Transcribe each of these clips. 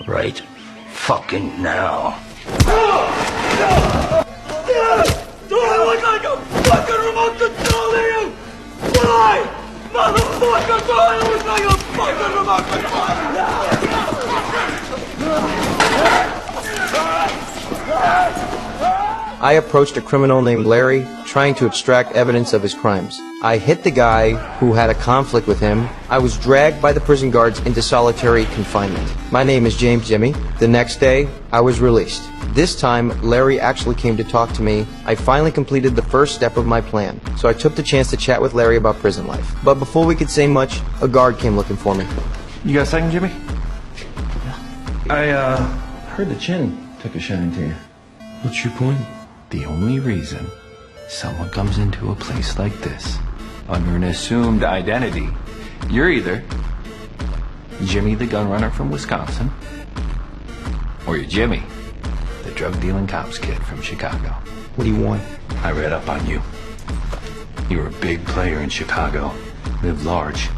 Right fucking now. Do I look like a fucking remote control to you? Why? Motherfucker, do I look like a fucking remote control? I approached a criminal named Larry, trying to extract evidence of his crimes. I hit the guy who had a conflict with him. I was dragged by the prison guards into solitary confinement. My name is James Jimmy. The next day, I was released. This time, Larry actually came to talk to me. I finally completed the first step of my plan, so I took the chance to chat with Larry about prison life. But before we could say much, a guard came looking for me. You got a second, Jimmy? I heard the chin took a shine to you. What's your point? The only reason someone comes into a place like this under an assumed identity, you're either Jimmy the gun runner from Wisconsin, or you're Jimmy, the drug-dealing cops kid from Chicago. What do you want? I read up on you. You were a big player in Chicago, lived large.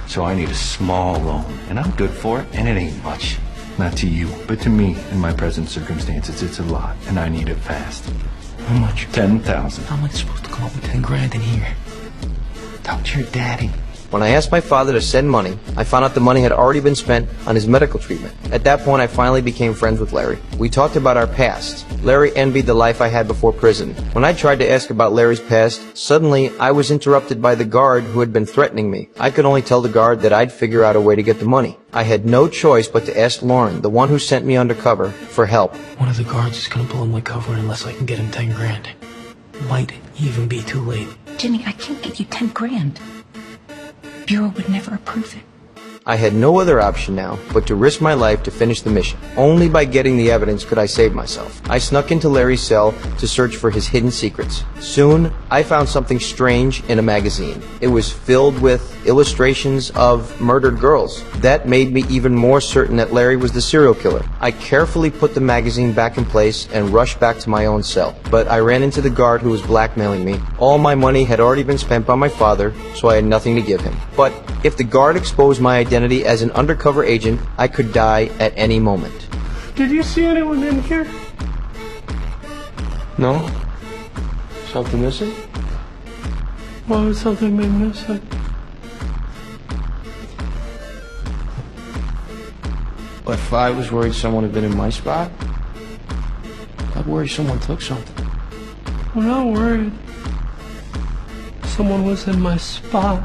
So I need a small loan, and I'm good for it, and it ain't much. Not to you, but to me, in my present circumstances, it's a lot, and I need it fast. How much? 10,000. How am I supposed to come up with 10 grand in here? Talk to your daddy. When I asked my father to send money, I found out the money had already been spent on his medical treatment. At that point, I finally became friends with Larry. We talked about our past. Larry envied the life I had before prison. When I tried to ask about Larry's past, suddenly I was interrupted by the guard who had been threatening me. I could only tell the guard that I'd figure out a way to get the money. I had no choice but to ask Lauren, the one who sent me undercover, for help. One of the guards is gonna blow my cover unless I can get him 10 grand. Might even be too late. Jimmy, I can't get you 10 grand. Bureau would never approve it. I had no other option now but to risk my life to finish the mission. Only by getting the evidence could I save myself. I snuck into Larry's cell to search for his hidden secrets. Soon, I found something strange in a magazine. It was filled with illustrations of murdered girls. That made me even more certain that Larry was the serial killer. I carefully put the magazine back in place and rushed back to my own cell. But I ran into the guard who was blackmailing me. All my money had already been spent by my father, so I had nothing to give him. But if the guard exposed my identity as an undercover agent, I could die at any moment. Did you see anyone in here? No? Something missing? Why would something be missing? If I was worried someone had been in my spot, I'd worry someone took something. I'm not worried. Someone was in my spot.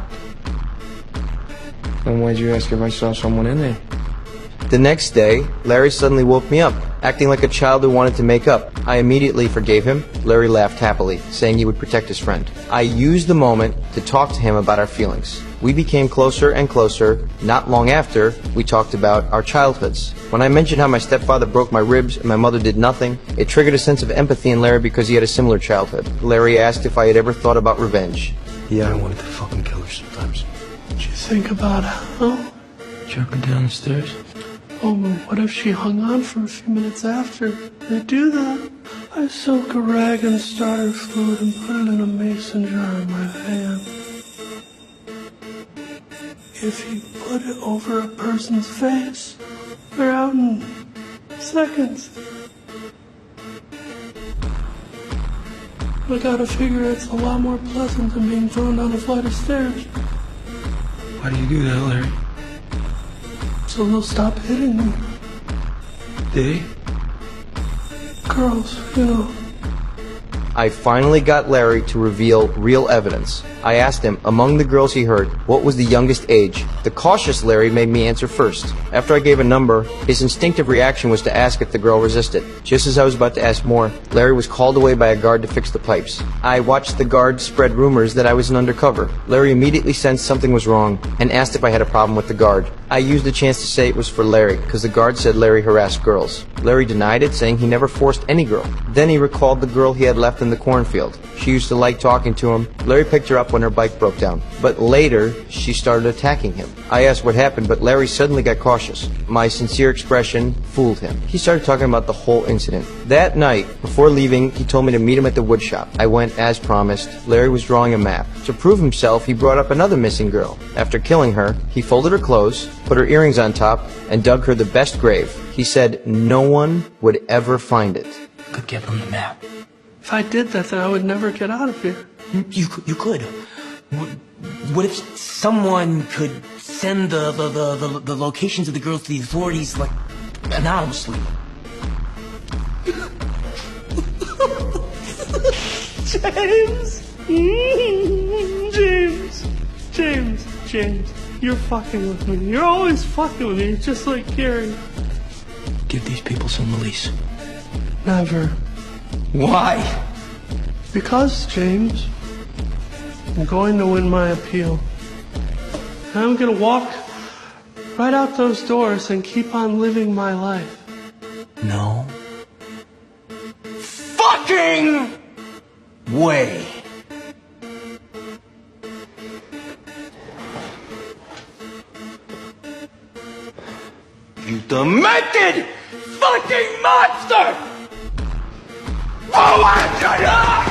Then why'd you ask if I saw someone in there? The next day, Larry suddenly woke me up, acting like a child who wanted to make up. I immediately forgave him. Larry laughed happily, saying he would protect his friend. I used the moment to talk to him about our feelings. We became closer and closer. Not long after, we talked about our childhoods. When I mentioned how my stepfather broke my ribs and my mother did nothing, it triggered a sense of empathy in Larry because he had a similar childhood. Larry asked if I had ever thought about revenge. Yeah, I wanted to fucking kill her sometimes. Did you think about how? Jumping down the stairs? Oh, but what if she hung on for a few minutes after? They do that. I soak a rag in starter fluid and put it in a mason jar in my van. If you put it over a person's face, they're out in seconds. I gotta figure it's a lot more pleasant than being thrown down a flight of stairs. Why do you do that, Larry? So they'll stop hitting me. Did he? Girls, you know. I finally got Larry to reveal real evidence. I asked him, among the girls he heard, what was the youngest age? The cautious Larry made me answer first. After I gave a number, his instinctive reaction was to ask if the girl resisted. Just as I was about to ask more, Larry was called away by a guard to fix the pipes. I watched the guard spread rumors that I was an undercover. Larry immediately sensed something was wrong and asked if I had a problem with the guard. I used the chance to say it was for Larry, because the guard said Larry harassed girls. Larry denied it, saying he never forced any girl. Then he recalled the girl he had left in the cornfield. She used to like talking to him. Larry picked her up when her bike broke down. But later, she started attacking him. I asked what happened, but Larry suddenly got cautious. My sincere expression fooled him. He started talking about the whole incident. That night, before leaving, he told me to meet him at the wood shop. I went as promised. Larry was drawing a map. To prove himself, he brought up another missing girl. After killing her, he folded her clothes, put her earrings on top, and dug her the best grave. He said no one would ever find it. Could give them the map. If I did that, then I would never get out of here. You could. What if someone could send the locations of the girls to the authorities, like, anonymously? James, you're fucking with me. You're always fucking with me, just like Gary. Give these people some release. Never. Why? Because, James, I'm going to win my appeal. I'm going to walk right out those doors and keep on living my life. No. Fucking way. You demented fucking monster! Oh my God!